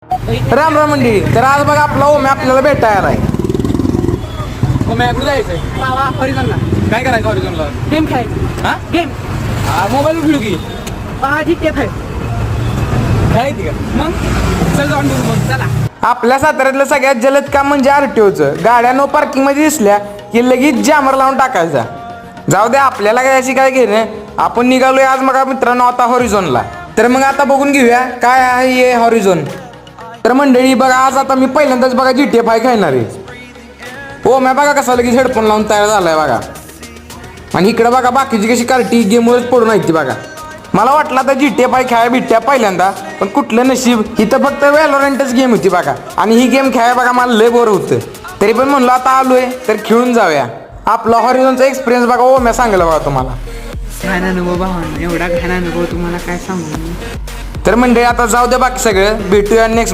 राम राम मंडळी. तर आज बघा आपला ओम्या आपल्याला भेटायला आहे. ओम्या कुठे जायचंय? हॉरिझॉनला काय करायचं हॉरिझॉनला? गेम खेळायचं. हा गेम मोबाईल खेळू की ठीक आहे. खेळायची का? मग चल जाऊन बघू मग. चला. आपल्या साताऱ्यातलं सगळ्यात जलद काम म्हणजे आरटीओचं. गाड्या नो पार्किंग मध्ये दिसल्या की लगेच जॅमर लावून टाकायचा. जाऊ दे, आपल्याला काय अशी काय घेणं. आपण निघालोय आज मग मित्रांनो आता हॉरिझॉनला. तर मग आता बघून घेऊया काय आहे हे हॉरिझॉन. तर मंडळी बघा, आज आता मी पहिल्यांदाच बघा GTA 5 खेळणार आहे. हो मी बघा कसा लगेच हेडफोन लावून तयार झालाय बघा. आणि इकडे बघा बाकीची कशी कार्टी गेमवरच पडून आहे ती बघा. मला वाटलं आता GTA 5 खेळायला भेटत्या पहिल्यांदा, पण कुठलं नशीब, इथं फक्त व्हॅलोरंटच गेम होती बघा. आणि ही गेम खेळायला बघा मला लय बोर होतं. तरी पण म्हणलं आता आलोय तर खेळून जाऊया. आपला हॉरिझॉनचा एक्सपिरियन्स बघा मी सांगलं बघा तुम्हाला. घाण अनुभव भावानं, एवढा घाण अनुभव तुम्हाला काय सांगू. तर मंडळी आता जाऊ द्या बाकी सगळं, भेटूया नेक्स्ट